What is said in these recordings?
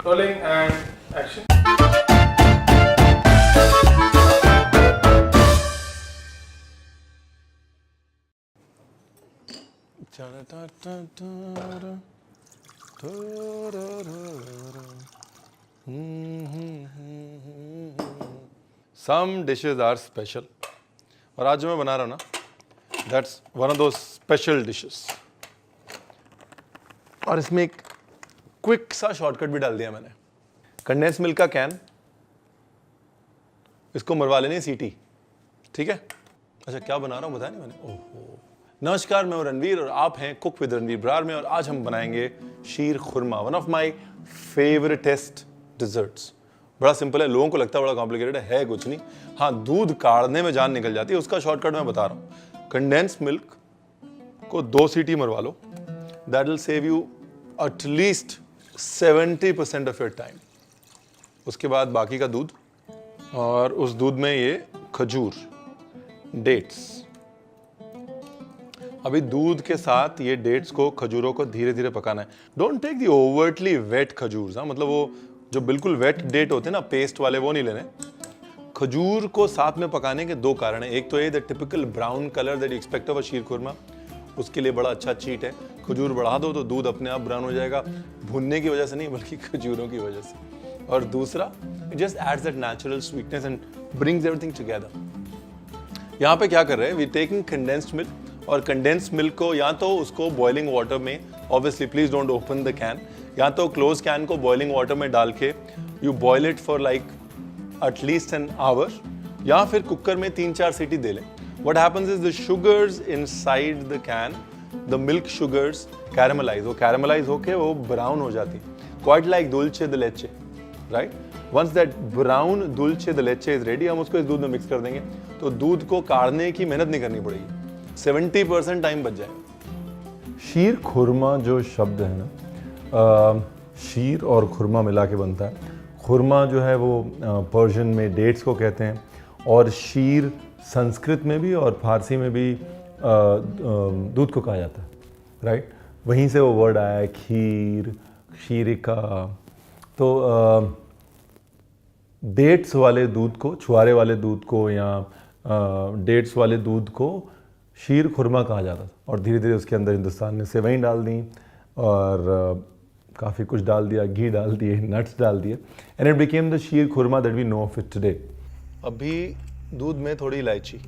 Rolling and action. Some dishes are special. और आज जो मैं बना रहा हूँ ना, that's one of those special dishes. और इसमें एक क्विक सा शॉर्टकट भी डाल दिया मैंने. कंडेंस मिल्क का कैन, इसको मरवा लेनी है सीटी. ठीक है? अच्छा, क्या बना रहा हूँ बताया नहीं मैंने. ओहो. नमस्कार, मैं हूं रणवीर और आप हैं कुक विद रणवीर बरार में. और आज हम बनाएंगे शीर खुरमा, वन ऑफ माई फेवरेटेस्ट डिजर्ट्स. बड़ा सिंपल है, लोगों को लगता है बड़ा कॉम्प्लिकेटेड है, कुछ नहीं. हाँ, दूध काढ़ने में जान निकल जाती है, उसका शॉर्टकट मैं बता रहा हूँ. कंडेंस मिल्क को 2 सीटी मरवा लो. That will save you at least 70% of your time. उसके बाद बाकी का दूध, और उस दूध में ये खजूर, डेट्स. अभी दूध के साथ ये डेट्स को, खजूरों को धीरे धीरे पकाना है. Don't take the overtly wet khajur. हाँ, मतलब वो जो बिल्कुल वेट डेट होते हैं ना, पेस्ट वाले, वो नहीं लेने. खजूर को साथ में पकाने के 2 कारण हैं. एक तो ये the typical brown colour that you expect of a sheer khurma, उसके लिए बड़ा अच्छा चीट है. खजूर बढ़ा दो तो दूध अपने आप ब्राउन हो जाएगा, भुनने की वजह से नहीं बल्कि खजूरों की वजह से. और दूसरा, it just ads that natural sweetness and brings everything together. यहाँ पे क्या कर रहे हैं, वी टेकिंग कंडेंस्ड मिल्क. और कंडेंस्ड मिल्क को या तो उसको बॉइलिंग वाटर में, obviously please don't open the can, या तो क्लोज कैन को बॉइलिंग वाटर में डाल के you boil it for like at least an hour, या फिर कुकर में 3-4 सीटी दे लें. What happens is the sugars inside the can, the milk sugars caramelize. वो caramelize होके वो brown हो जाती. Quite like dulce de leche, right? Once that brown dulce de leche is ready, हम उसको इस दूध में मिक्स कर देंगे, तो दूध को काढ़ने की मेहनत नहीं करनी पड़ेगी. 70% टाइम बच जाएगा. शीर खुरमा जो शब्द है ना, शीर और खुरमा मिला के बनता है. खुरमा जो है वो पर्शियन में डेट्स को कहते हैं, और शीर संस्कृत में भी और फारसी में भी दूध को कहा जाता है, राइट? वहीं से वो वर्ड आया है, खीर, शीरिका. तो डेट्स वाले दूध को, छुआरे वाले दूध को, या डेट्स वाले दूध को शीर खुरमा कहा जाता था. और धीरे धीरे उसके अंदर हिंदुस्तान ने सेवई डाल दी और काफ़ी कुछ डाल दिया, घी डाल दिए, नट्स डाल दिए, and it became the sheer khurma that we know of it today. अभी दूध में थोड़ी इलायची,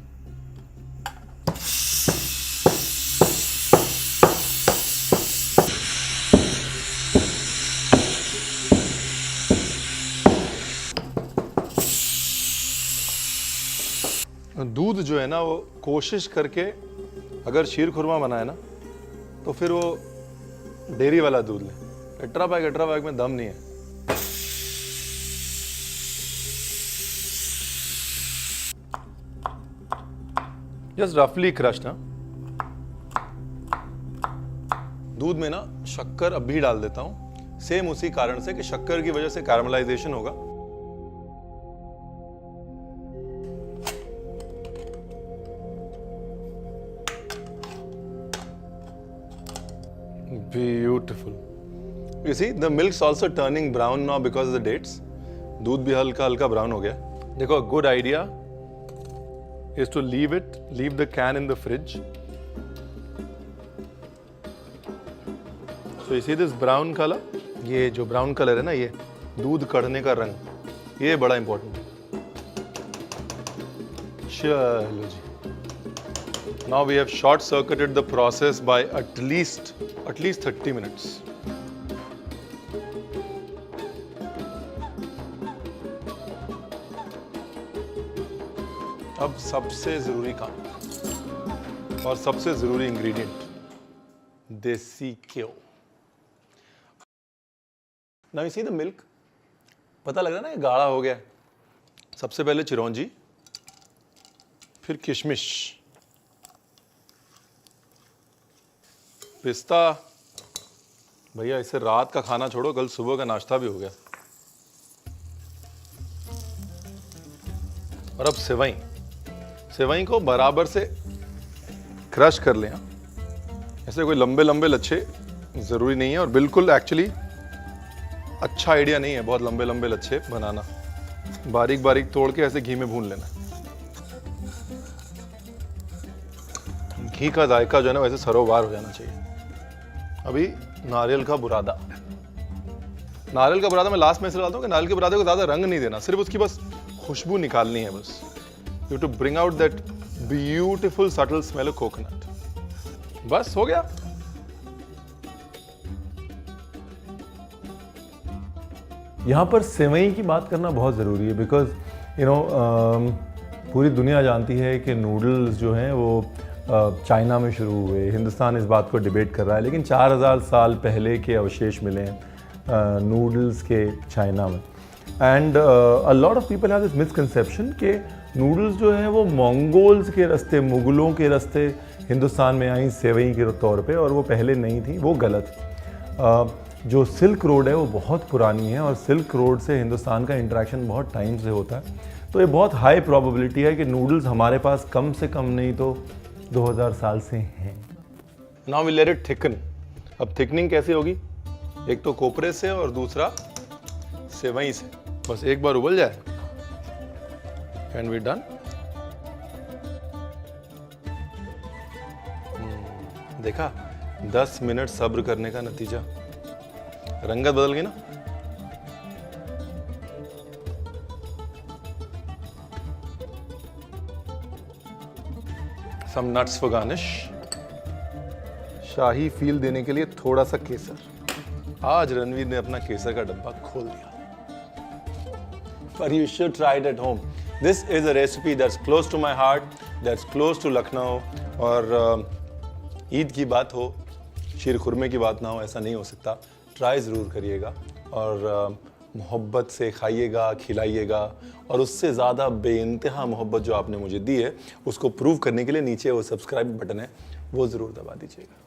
दूध जो है ना, वो कोशिश करके अगर शीर खुरमा बनाए ना, तो फिर वो डेयरी वाला दूध ले. एट्रा पैक में दम नहीं है. जस्ट रफली क्रश्ड. हाँ, दूध में ना शक्कर अभी डाल देता हूं, सेम उसी कारण से कि शक्कर की वजह से कैरमलाइजेशन होगा. Beautiful. You see the milk's also turning brown now because of the dates. दूध भी हल्का हल्का ब्राउन हो गया. देखो, good idea is to leave the can in the fridge. So you see this brown color? ये जो brown color है ना, ये दूध कढ़ने का रंग, ये बड़ा important है. चलो जी. Now we have short circuited the process by at least 30 minutes. अब सबसे जरूरी काम और सबसे जरूरी इंग्रेडिएंट, देसी घ्यो. Now you see the milk, पता लग रहा है ना ये गाढ़ा हो गया. सबसे पहले चिरौंजी, फिर किशमिश, पिस्ता. भैया इसे रात का खाना छोड़ो, कल सुबह का नाश्ता भी हो गया. और अब सेवई. सेवई को बराबर से क्रश कर लें. ऐसे कोई लंबे लंबे लच्छे जरूरी नहीं है, और बिल्कुल एक्चुअली अच्छा आइडिया नहीं है बहुत लंबे लंबे लच्छे बनाना। बारीक बारीक तोड़ के ऐसे घी में भून लेना। घी का जायका जो है ना वैसे सरोवार हो जाना चाहिए। अभी नारियल का बुरादा। नारियल का बुरादा मैं लास्ट में इसलिए डालता हूँ कि नारियल के बुरादे को ज्यादा रंग नहीं देना, सिर्फ उसकी बस खुशबू निकालनी है बस। You to bring out that beautiful subtle smell of coconut. बस हो गया। यहाँ पर सेवई की बात करना बहुत ज़रूरी है बिकॉज पूरी दुनिया जानती है कि नूडल्स जो हैं वो चाइना में शुरू हुए। हिंदुस्तान इस बात को डिबेट कर रहा है, लेकिन 4000 साल पहले के अवशेष मिले हैं नूडल्स के चाइना में। And a lot of people have this misconception कि नूडल्स जो है वो मंगोल्स के रास्ते, मुगलों के रास्ते हिंदुस्तान में आई सेवई के तौर पे, और वो पहले नहीं थी। वो गलत। जो सिल्क रोड है वो बहुत पुरानी है और सिल्क रोड से हिंदुस्तान का इंटरेक्शन बहुत टाइम से होता है। तो ये बहुत हाई प्रोबेबिलिटी है कि नूडल्स हमारे पास कम से कम नहीं तो 2000 साल से हैं। Now we let it thicken. अब थिकनिंग कैसे होगी? एक तो कोपरे से और दूसरा सेवई से। बस एक बार उबल जाए एंड वी डन। देखा 10 मिनट सब्र करने का नतीजा। रंगत बदल गई ना। Some nuts for garnish. शाही फील देने के लिए थोड़ा सा केसर। आज रणवीर ने अपना केसर का डब्बा खोल दिया। But you should try it at home. This is a recipe that's close to my heart, that's close to Lucknow. और ईद की बात हो, शीर खुरमे की बात ना हो, ऐसा नहीं हो सकता। ट्राई ज़रूर करिएगा और मोहब्बत से खाइएगा, खिलाइएगा। और उससे ज़्यादा बेइंतहा मोहब्बत जो आपने मुझे दी है उसको प्रूव करने के लिए नीचे वो सब्सक्राइब बटन है, वो ज़रूर दबा दीजिएगा।